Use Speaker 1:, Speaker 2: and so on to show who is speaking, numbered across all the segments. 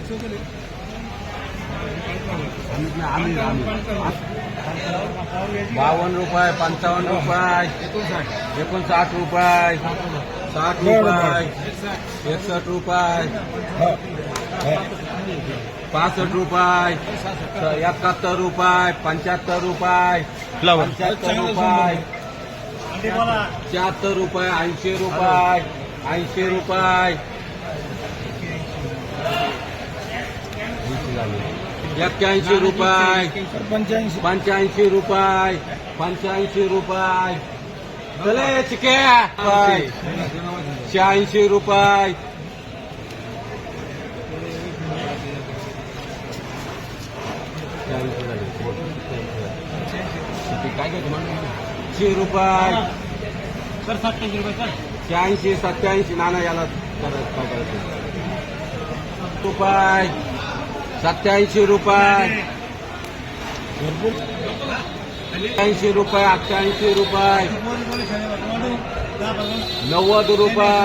Speaker 1: 52 रुपये, 55 रुपये, 59 रुपये, 60 रुपये, 61 रुपये, 65 रुपये, 71 रुपये, 75 रुपये, 75 रुपये, 76 रुपये, 80 रुपये, 80 रुपये, 81 रुपये, 85 रुपये, 85 रुपये, चले चिके 86 रुपये, 6 रुपये, 86, 87 नाना याला रुपये, 87 रुपये, 80 रुपये, 88 रुपये, 90 रुपये,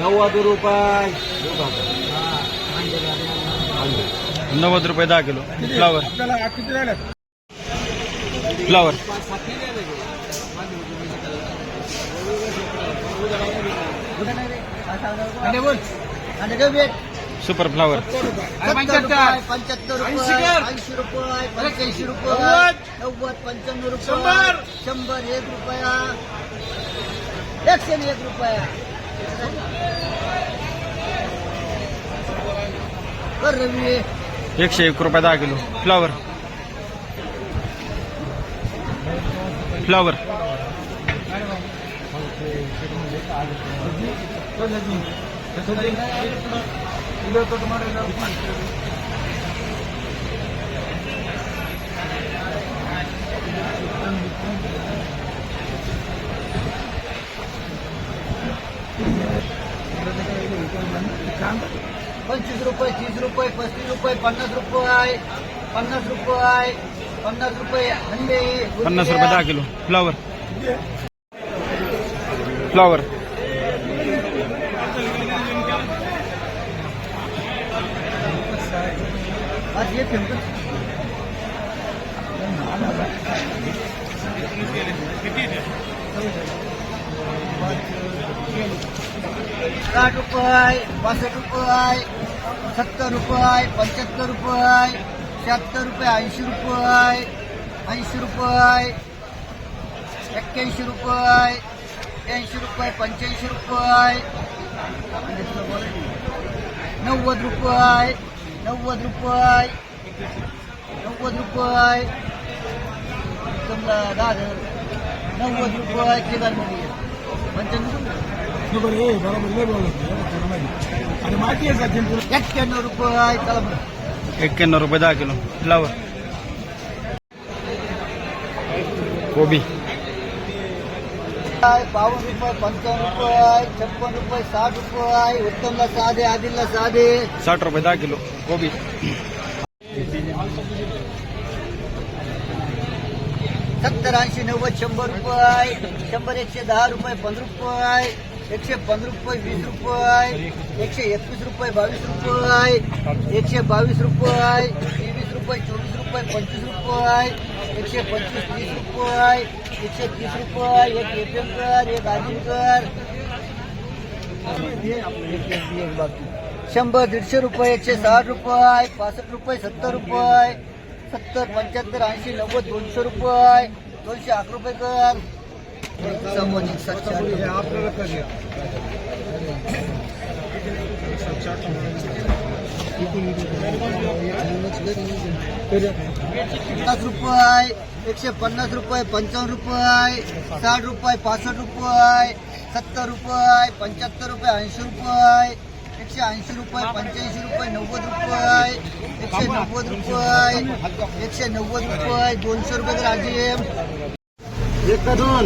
Speaker 1: 90 रुपये,
Speaker 2: 90 रुपये 10 kilo flower flower super flower
Speaker 3: 75 रुपये, 80 रुपये, 85 रुपये, 95 रुपये, 100, 1 रुपया, 101 रुपया. कर रवी
Speaker 2: 101 रुपये 10 किलो फ्लावर फ्लावर
Speaker 3: 25 रुपये, 30 रुपये, 35 रुपये, 50 रुपये, 50 रुपये, 50 रुपये अंडे
Speaker 2: 50 रुपये 10 किलो फ्लावर फ्लावर
Speaker 3: आज ये फिल्म 60 रुपये, 62 रुपये, 70 रुपये, 75 रुपये, 76 रुपये, 80 रुपये, 80 रुपये, 81 रुपये, 80 रुपये, 85 रुपये, 90 रुपये, 90 रुपये, 90 रुपये, तुम्हाला 90 रुपये केदारमध्ये 91 रुपये चला बरं
Speaker 2: 91 रुपये 10 किलो फ्लावर कोबी
Speaker 3: 52 रुपये 55 रुपये 56 रुपये 60 रुपये उत्तमला साधे आदिलला साधे
Speaker 2: 60 रुपये 10 किलो कोबी
Speaker 3: 70, 80, 90, 100 रुपये 100, 110 रुपये 15 रुपये 115 रुपये 20 रुपये 121 रुपये 22 रुपये 122 रुपये 23 रुपये 24 रुपये 25 रुपये 125, 30 रुपये 130 रुपये एक एटीएमकर एक आजीमकर 100, 150 रुपये 160 रुपये 65 रुपये 70 रुपये 70, 75, 80, 90, 200 रुपये 211 रुपये कर सामाजिक 50 रुपये 150 रुपये 55 रुपये 60 रुपये 65 रुपये 70 रुपये 75 रुपये 80 रुपये 180 रुपये 85 रुपये 90 रुपये 190 रुपये 190 रुपये 200 रुपये राजीव
Speaker 1: एक दोन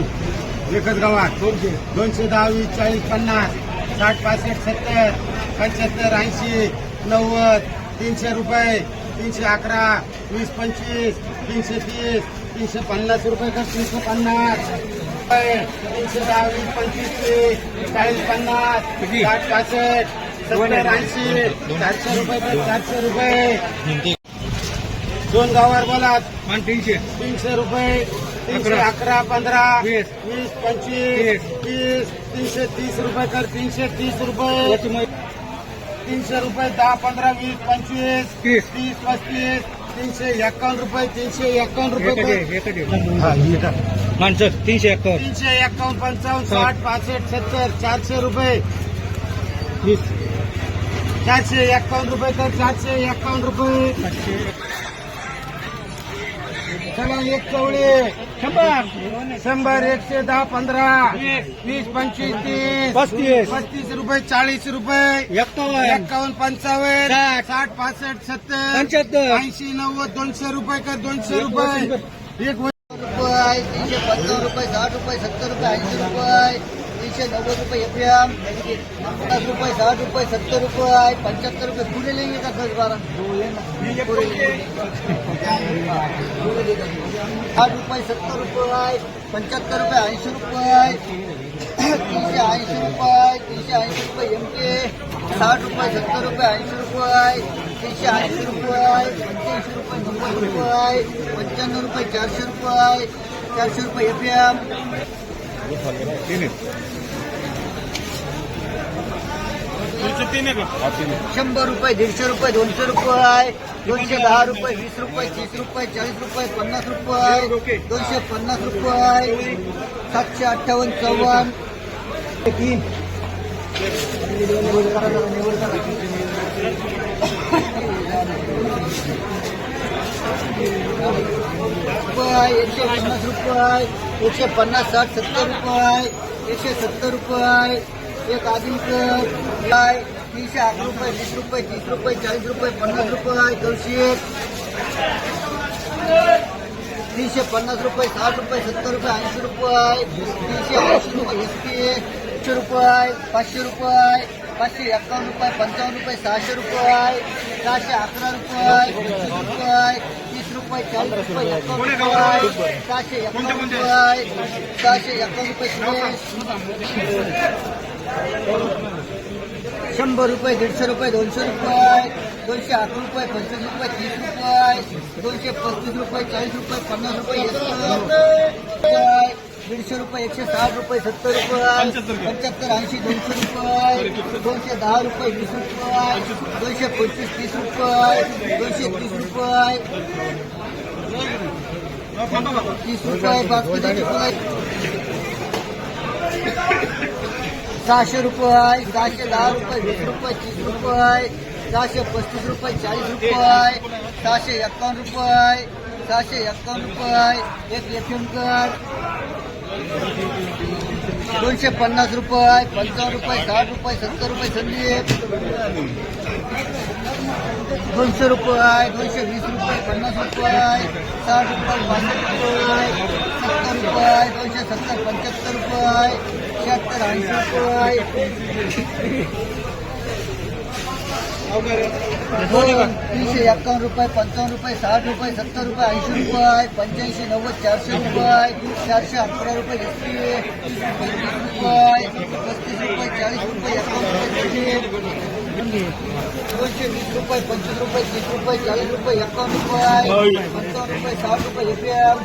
Speaker 1: एकच गावात 210, 40, 50, 60, 65, 70, 75, 80, 90, 300 रुपये 311, 20, 25, 330, 350 रुपये का 350 310, 20, 25, 30, 40, 50, 60, 65, 70 80 400 रुपये तर 400 रुपये. दोन गावावर बोला. 300 रुपये. 311 15 20 25 30 330 रुपये तर 330 रुपये. 300 रुपये 10 15 20 25 30 35 351 रुपये. 351 रुपये
Speaker 2: माणसं 351.
Speaker 1: 351 55 60 65 70 400 रुपये. 451 रुपये तर 451 रुपये. चला एक चवळी 100 110 15 20 25 30 35 रुपये 40 रुपये 51 55 60 65 70 80 90 200 रुपये का 200 रुपये. एक
Speaker 3: रुपये 355 रुपये 60 रुपये 70 रुपये 80 रुपये 390 रुपये एफएम 50 रुपये 60 रुपये 70 रुपये 75 रुपये पूरे लेंगे का 10 12 पूरे लेंगे 60 रुपये 70 रुपये 75 रुपये 80 रुपये 380 रुपये 380 रुपये एमके 60 रुपये 70 रुपये 80 रुपये 380 रुपये 85 रुपये 90 रुपये 95 रुपये 400 रुपये 400 रुपये एफएम 100 रुपये 150 रुपये 200 रुपये 210 रुपये 20 रुपये 30 रुपये 40 रुपये 50 रुपये 250 रुपये 758 54 150 रुपये 150 60 70 रुपये 170 रुपये एक आदिलकर 311 रुपये 20 रुपये 30 रुपये 40 रुपये 50 रुपये 200 350 रुपये 60 रुपये 70 रुपये 80 रुपये 380 रुपये एसपी 100 रुपये 500 रुपये 551 रुपये 55 रुपये 600 रुपये 611 रुपये 25 रुपये 30 रुपये 40 रुपये 51 रुपये 651 रुपये 651 रुपये 100 रुपये 150 रुपये 200 रुपये 208 रुपये 25 रुपये 30 रुपये 235 रुपये 40 रुपये 50 रुपये 150 रुपये 160 रुपये 70 रुपये 75 80 200 रुपये 210 रुपये 20 रुपये 225 30 रुपये 230 रुपये 30 रुपये बासमती रुपये 600 रुपये 610 रुपये 20 रुपये 30 रुपये 635 रुपये 40 रुपये 651 रुपये 651 रुपये एक एफएम कर 250 रुपये 55 रुपये 60 रुपये 70 रुपये संदीप 200 रुपये 220 रुपये 50 रुपये 60 रुपये 62 रुपये 70 रुपये 270 75 रुपये 76 80 रुपये 351 रुपये 55 रुपये 60 रुपये 70 रुपये 80 रुपये 85 90 400 रुपये 411 रुपये 30 रुपये 35 रुपये 40 रुपये 220 रुपये 25 रुपये 30 रुपये 40 रुपये 51 रुपये 55 रुपये 60 रुपये एफएम